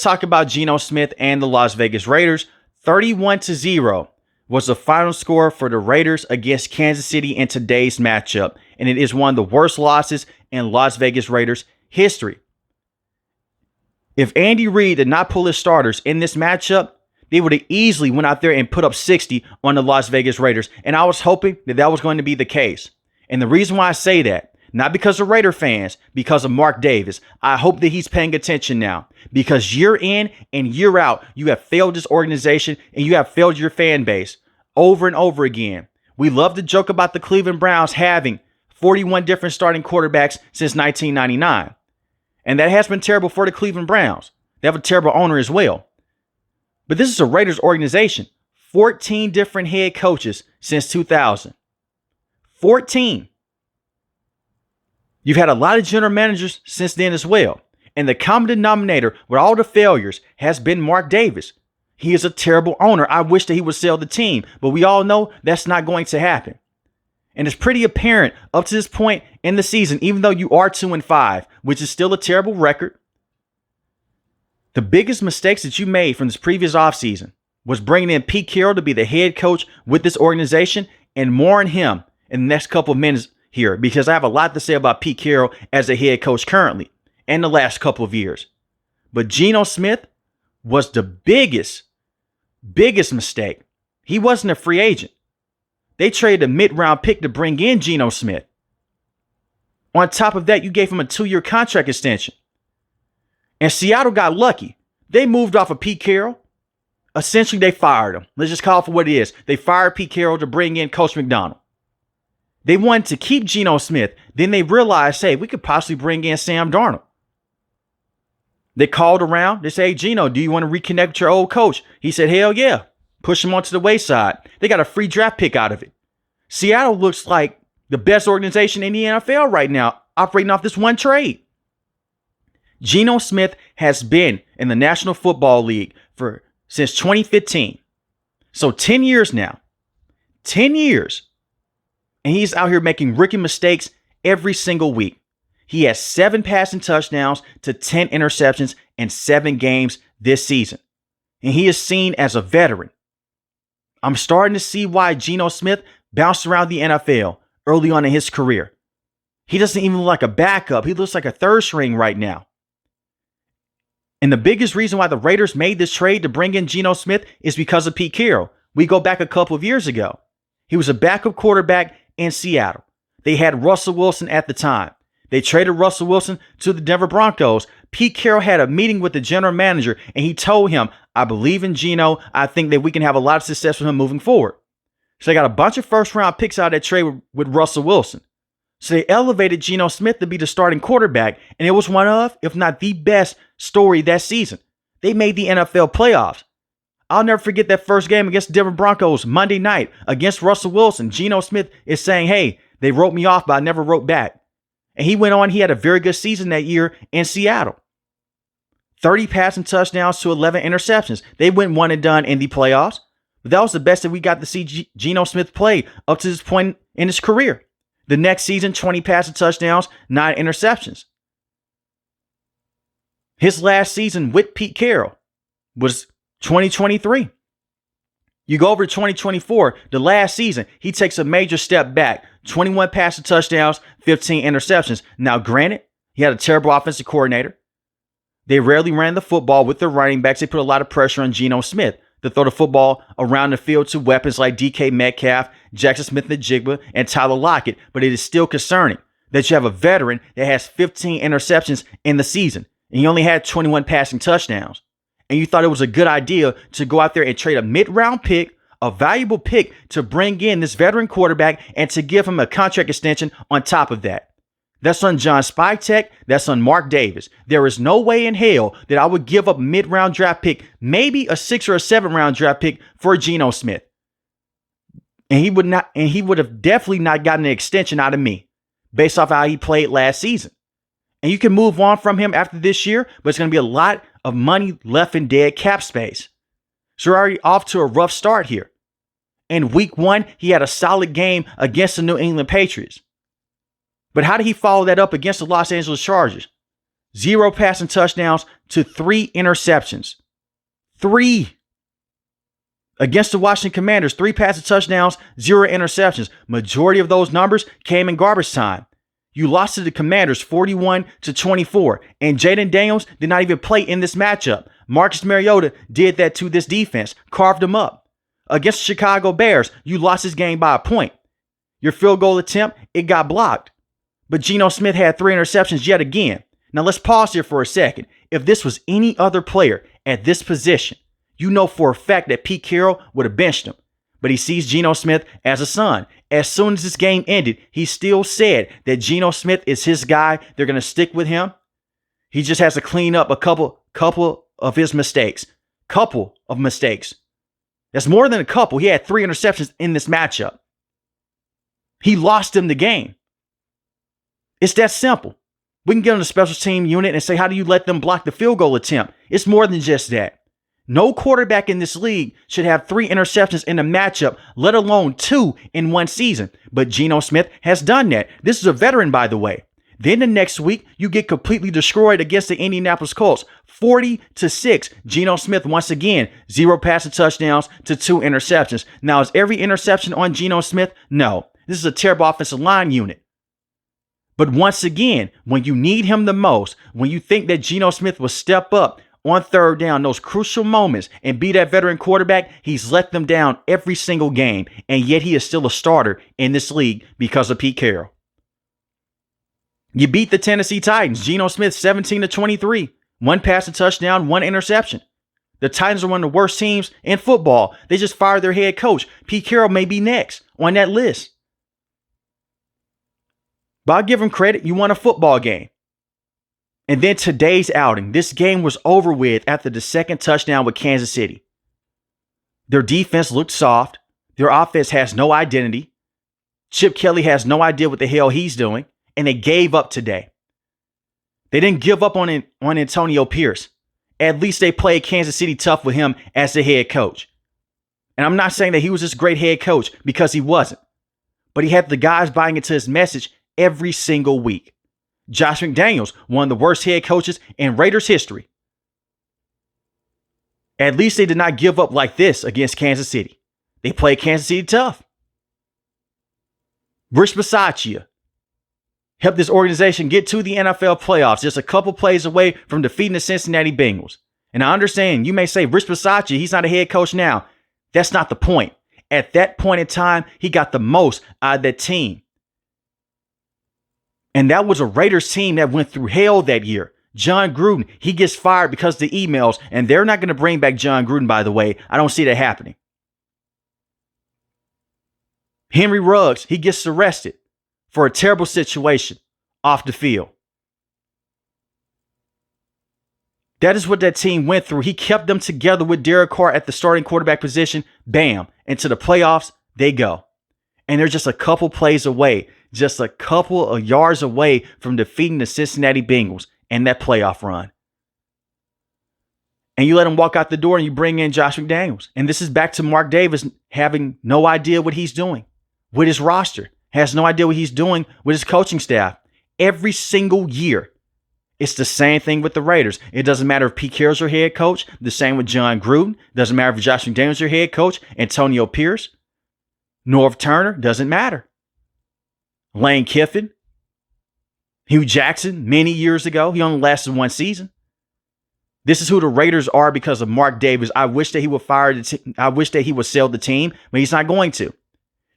talk about Geno Smith and the Las Vegas Raiders. 31-0 was the final score for the Raiders against Kansas City in today's matchup, and it is one of the worst losses in Las Vegas Raiders history. If Andy Reid did not pull his starters in this matchup, they would have easily went out there and put up 60 on the Las Vegas Raiders, and I was hoping that that was going to be the case. And the reason why I say that, not because of Raider fans, because of Mark Davis. I hope that he's paying attention now, because year in and year out, you have failed this organization and you have failed your fan base over and over again. We love to joke about the Cleveland Browns having 41 different starting quarterbacks since 1999. And that has been terrible for the Cleveland Browns. They have a terrible owner as well. But this is a Raiders organization. 14 different head coaches since 2000. 14. You've had a lot of general managers since then as well. And the common denominator with all the failures has been Mark Davis. He is a terrible owner. I wish that he would sell the team, but we all know that's not going to happen. And it's pretty apparent up to this point in the season, even though you are 2-5, which is still a terrible record, the biggest mistakes that you made from this previous offseason was bringing in Pete Carroll to be the head coach with this organization, and more on him in the next couple of minutes here, because I have a lot to say about Pete Carroll as a head coach currently and the last couple of years. But Geno Smith was the biggest mistake. He wasn't a free agent. They traded a mid-round pick to bring in Geno Smith. On top of that, you gave him a 2-year contract extension. And Seattle got lucky. They moved off of Pete Carroll. Essentially, they fired him. Let's just call it for what it is. They fired Pete Carroll to bring in Coach McDonald. They wanted to keep Geno Smith. Then they realized, hey, we could possibly bring in Sam Darnold. They called around. They say, hey, Geno, do you want to reconnect with your old coach? He said, hell yeah. Push him onto the wayside. They got a free draft pick out of it. Seattle looks like the best organization in the NFL right now, operating off this one trade. Geno Smith has been in the National Football League since 2015. So 10 years now. 10 years. And he's out here making rookie mistakes every single week. He has 7 passing touchdowns to 10 interceptions in 7 games this season. And he is seen as a veteran. I'm starting to see why Geno Smith bounced around the NFL early on in his career. He doesn't even look like a backup. He looks like a third string right now. And the biggest reason why the Raiders made this trade to bring in Geno Smith is because of Pete Carroll. We go back a couple of years ago. He was a backup quarterback in Seattle. They had Russell Wilson at the time. They traded Russell Wilson to the Denver Broncos. Pete Carroll had a meeting with the general manager, and he told him, I believe in Geno. I think that we can have a lot of success with him moving forward. So they got a bunch of first-round picks out of that trade with Russell Wilson. So they elevated Geno Smith to be the starting quarterback, and it was one of, if not the best story that season. They made the NFL playoffs. I'll never forget that first game against the Denver Broncos Monday night against Russell Wilson. Geno Smith is saying, hey, they wrote me off, but I never wrote back. And he went on. He had a very good season that year in Seattle. 30 passing touchdowns to 11 interceptions. They went one and done in the playoffs. But that was the best that we got to see Geno Smith play up to this point in his career. The next season, 20 passing touchdowns, 9 interceptions. His last season with Pete Carroll was 2023. You go over to 2024, the last season, he takes a major step back. 21 passing touchdowns, 15 interceptions. Now, granted, he had a terrible offensive coordinator. They rarely ran the football with their running backs. They put a lot of pressure on Geno Smith to throw the football around the field to weapons like DK Metcalf, Jackson Smith-Njigba, and Tyler Lockett. But it is still concerning that you have a veteran that has 15 interceptions in the season, and he only had 21 passing touchdowns. And you thought it was a good idea to go out there and trade a mid-round pick, a valuable pick, to bring in this veteran quarterback and to give him a contract extension on top of that. That's on John Spytek. That's on Mark Davis. There is no way in hell that I would give up a mid-round draft pick, maybe a 6th or a 7th-round draft pick for Geno Smith. And he would have definitely not gotten an extension out of me based off how he played last season. And you can move on from him after this year, but it's going to be a lot of money left in dead cap space. So we're already off to a rough start here. In week 1, he had a solid game against the New England Patriots. But how did he follow that up against the Los Angeles Chargers? 0 passing touchdowns to 3 interceptions. 3. Against the Washington Commanders, 3 passing touchdowns, 0 interceptions. Majority of those numbers came in garbage time. You lost to the Commanders 41-24, and Jaden Daniels did not even play in this matchup. Marcus Mariota did that to this defense, carved them up. Against the Chicago Bears, you lost this game by a point. Your field goal attempt, it got blocked. But Geno Smith had 3 interceptions yet again. Now let's pause here for a second. If this was any other player at this position, you know for a fact that Pete Carroll would have benched him. But he sees Geno Smith as a son. As soon as this game ended, he still said that Geno Smith is his guy. They're going to stick with him. He just has to clean up a couple of his mistakes. Couple of mistakes. That's more than a couple. He had 3 interceptions in this matchup. He lost him the game. It's that simple. We can get on the special team unit and say, how do you let them block the field goal attempt? It's more than just that. No quarterback in this league should have 3 interceptions in a matchup, let alone 2 in one season. But Geno Smith has done that. This is a veteran, by the way. Then the next week, you get completely destroyed against the Indianapolis Colts. 40-6. Geno Smith, once again, 0 passing touchdowns to 2 interceptions. Now, is every interception on Geno Smith? No. This is a terrible offensive line unit. But once again, when you need him the most, when you think that Geno Smith will step up on third down, those crucial moments, and be that veteran quarterback, he's let them down every single game. And yet he is still a starter in this league because of Pete Carroll. You beat the Tennessee Titans. Geno Smith, 17-23. 1 passing touchdown, 1 interception. The Titans are one of the worst teams in football. They just fired their head coach. Pete Carroll may be next on that list. But I'll give him credit. You won a football game. And then today's outing. This game was over with after the second touchdown with Kansas City. Their defense looked soft. Their offense has no identity. Chip Kelly has no idea what the hell he's doing. And they gave up today. They didn't give up on Antonio Pierce. At least they played Kansas City tough with him as the head coach. And I'm not saying that he was this great head coach, because he wasn't. But he had the guys buying into his message every single week. Josh McDaniels, one of the worst head coaches in Raiders history. At least they did not give up like this against Kansas City. They played Kansas City tough. Rich Bisaccia helped this organization get to the NFL playoffs, just a couple plays away from defeating the Cincinnati Bengals. And I understand you may say, Rich Bisaccia, he's not a head coach now. That's not the point. At that point in time, he got the most out of that team. And that was a Raiders team that went through hell that year. John Gruden, he gets fired because of the emails, and they're not going to bring back John Gruden, by the way. I don't see that happening. Henry Ruggs, he gets arrested for a terrible situation off the field. That is what that team went through. He kept them together with Derek Carr at the starting quarterback position. Bam. Into the playoffs, they go. And they're just a couple plays away, just a couple of yards away from defeating the Cincinnati Bengals and that playoff run. And you let him walk out the door and you bring in Josh McDaniels. And this is back to Mark Davis having no idea what he's doing with his roster. Has no idea what he's doing with his coaching staff. Every single year, it's the same thing with the Raiders. It doesn't matter if Pete Carroll's your head coach. The same with John Gruden. Doesn't matter if Josh McDaniels your head coach. Antonio Pierce. Norv Turner. Doesn't matter. Lane Kiffin. Hugh Jackson many years ago. He only lasted 1 season. This is who the Raiders are because of Mark Davis. I wish that he would I wish that he would sell the team, but he's not going to.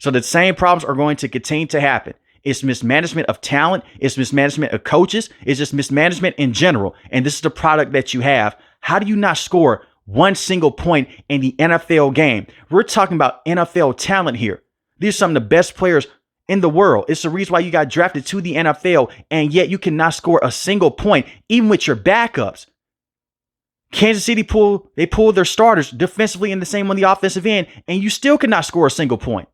So the same problems are going to continue to happen. It's mismanagement of talent. It's mismanagement of coaches. It's just mismanagement in general. And this is the product that you have. How do you not score 1 single point in the NFL game? We're talking about NFL talent here. These are some of the best players in the world. It's the reason why you got drafted to the NFL, and yet you cannot score a single point, even with your backups. Kansas City pulled their starters defensively and the same on the offensive end, and you still cannot score a single point.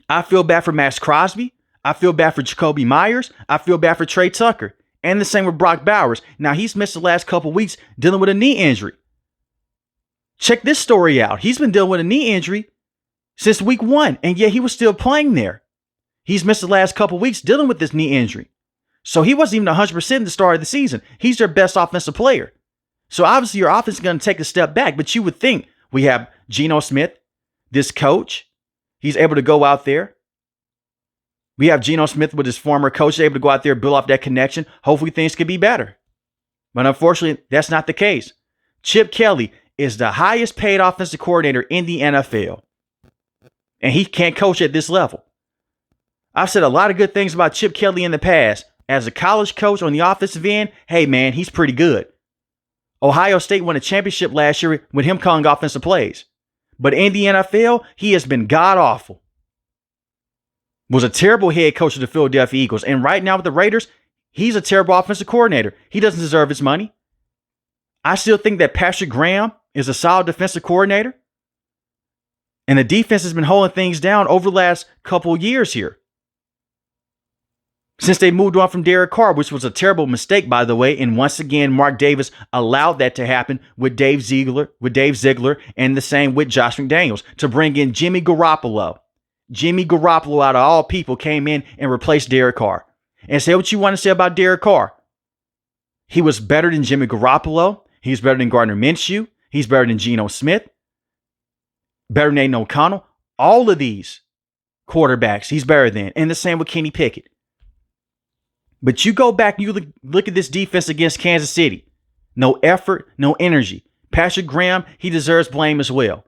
I feel bad for Max Crosby. I feel bad for Jacoby Myers. I feel bad for Trey Tucker. And the same with Brock Bowers. Now, he's missed the last couple weeks dealing with a knee injury. Check this story out. He's been dealing with a knee injury since week 1, and yet he was still playing there. He's missed the last couple weeks dealing with this knee injury. So he wasn't even 100% at the start of the season. He's their best offensive player. So obviously your offense is going to take a step back, but you would think we have Geno Smith, this coach. He's able to go out there. We have Geno Smith with his former coach able to go out there, build off that connection. Hopefully things could be better. But unfortunately, that's not the case. Chip Kelly is the highest paid offensive coordinator in the NFL. And he can't coach at this level. I've said a lot of good things about Chip Kelly in the past. As a college coach on the offensive end, hey man, he's pretty good. Ohio State won a championship last year with him calling offensive plays. But in the NFL, he has been god-awful. Was a terrible head coach of the Philadelphia Eagles. And right now with the Raiders, he's a terrible offensive coordinator. He doesn't deserve his money. I still think that Patrick Graham is a solid defensive coordinator. And the defense has been holding things down over the last couple of years here. Since they moved on from Derek Carr, which was a terrible mistake, by the way. And once again, Mark Davis allowed that to happen with Dave Ziegler, and the same with Josh McDaniels to bring in Jimmy Garoppolo. Jimmy Garoppolo, out of all people, came in and replaced Derek Carr. And say what you want to say about Derek Carr. He was better than Jimmy Garoppolo. He's better than Gardner Minshew. He's better than Geno Smith. Better than Aiden O'Connell. All of these quarterbacks, he's better than. And the same with Kenny Pickett. But you go back and you look at this defense against Kansas City. No effort, no energy. Patrick Graham, he deserves blame as well.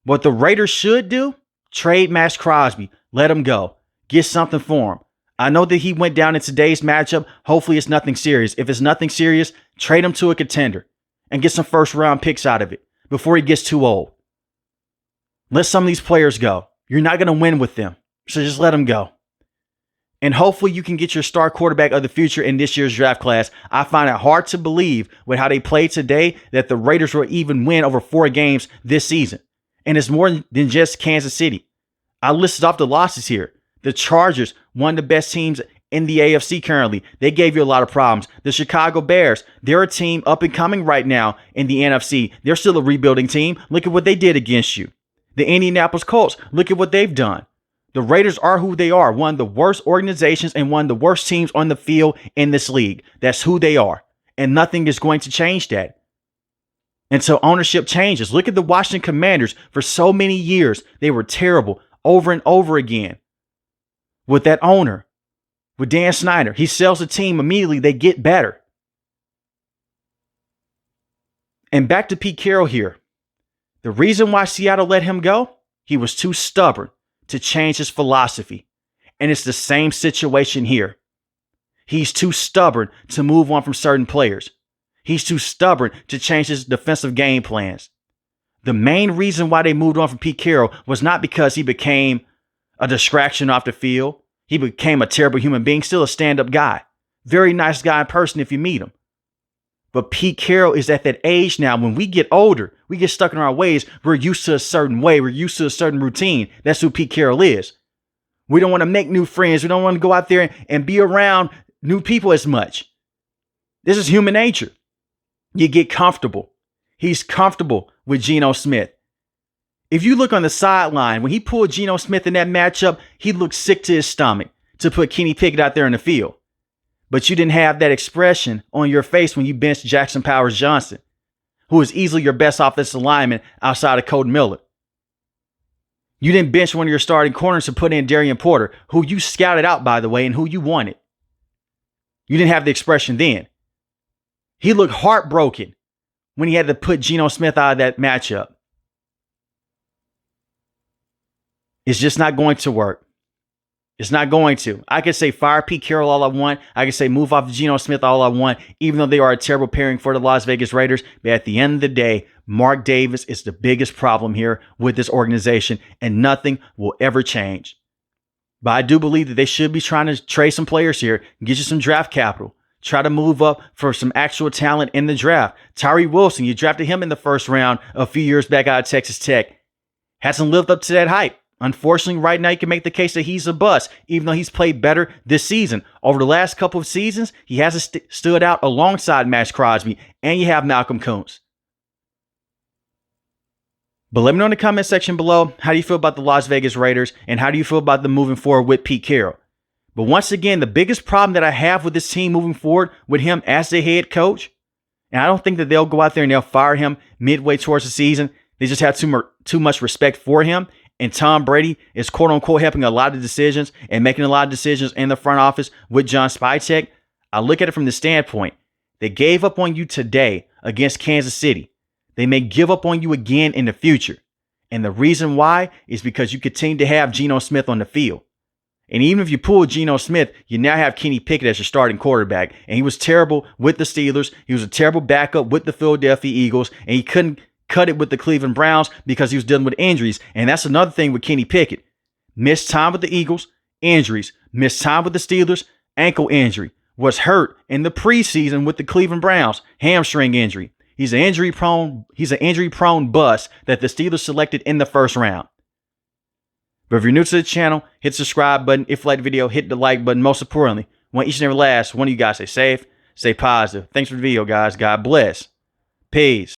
What the Raiders should do, trade Max Crosby. Let him go. Get something for him. I know that he went down in today's matchup. Hopefully it's nothing serious. If it's nothing serious, trade him to a contender and get some first round picks out of it before he gets too old. Let some of these players go. You're not going to win with them. So just let them go. And hopefully you can get your star quarterback of the future in this year's draft class. I find it hard to believe with how they played today that the Raiders will even win over 4 games this season. And it's more than just Kansas City. I listed off the losses here. The Chargers, one of the best teams in the AFC currently. They gave you a lot of problems. The Chicago Bears, they're a team up and coming right now in the NFC. They're still a rebuilding team. Look at what they did against you. The Indianapolis Colts, look at what they've done. The Raiders are who they are, one of the worst organizations and one of the worst teams on the field in this league. That's who they are. And nothing is going to change that until ownership changes. Look at the Washington Commanders. For so many years, they were terrible over and over again. With that owner, with Dan Snyder, he sells the team immediately. They get better. And back to Pete Carroll here. The reason why Seattle let him go, he was too stubborn to change his philosophy. And it's the same situation here. He's too stubborn to move on from certain players. He's too stubborn to change his defensive game plans. The main reason why they moved on from Pete Carroll was not because he became a distraction off the field. He became a terrible human being, still a stand-up guy. Very nice guy in person if you meet him. But Pete Carroll is at that age now. When we get older, we get stuck in our ways. We're used to a certain way. We're used to a certain routine. That's who Pete Carroll is. We don't want to make new friends. We don't want to go out there and be around new people as much. This is human nature. You get comfortable. He's comfortable with Geno Smith. If you look on the sideline, when he pulled Geno Smith in that matchup, he looked sick to his stomach to put Kenny Pickett out there in the field. But you didn't have that expression on your face when you benched Jackson Powers Johnson, who is easily your best offensive lineman outside of Colton Miller. You didn't bench one of your starting corners to put in Darian Porter, who you scouted out, by the way, and who you wanted. You didn't have the expression then. He looked heartbroken when he had to put Geno Smith out of that matchup. It's just not going to work. It's not going to. I could say fire Pete Carroll all I want. I could say move off Geno Smith all I want, even though they are a terrible pairing for the Las Vegas Raiders. But at the end of the day, Mark Davis is the biggest problem here with this organization, and nothing will ever change. But I do believe that they should be trying to trade some players here, get you some draft capital. Try to move up for some actual talent in the draft. Tyree Wilson, you drafted him in the first round a few years back out of Texas Tech. Hasn't lived up to that hype. Unfortunately, right now, you can make the case that he's a bust, even though he's played better this season. Over the last couple of seasons, he hasn't stood out alongside Max Crosby, and you have Malcolm Kuntz. But let me know in the comment section below, how do you feel about the Las Vegas Raiders, and how do you feel about them moving forward with Pete Carroll? But once again, the biggest problem that I have with this team moving forward with him as the head coach, and I don't think that they'll go out there and they'll fire him midway towards the season. They just have too much respect for him. And Tom Brady is quote unquote helping a lot of decisions and making a lot of decisions in the front office with John Spytek. I look at it from the standpoint, they gave up on you today against Kansas City. They may give up on you again in the future. And the reason why is because you continue to have Geno Smith on the field. And even if you pull Geno Smith, you now have Kenny Pickett as your starting quarterback. And he was terrible with the Steelers. He was a terrible backup with the Philadelphia Eagles. And he couldn't cut it with the Cleveland Browns because he was dealing with injuries. And that's another thing with Kenny Pickett. Missed time with the Eagles, injuries. Missed time with the Steelers, ankle injury. Was hurt in the preseason with the Cleveland Browns, hamstring injury. He's an injury prone bust that the Steelers selected in the first round. But if you're new to the channel, hit the subscribe button. If you like the video, hit the like button. Most importantly, want each and every last one of you guys stay safe, stay positive. Thanks for the video, guys. God bless. Peace.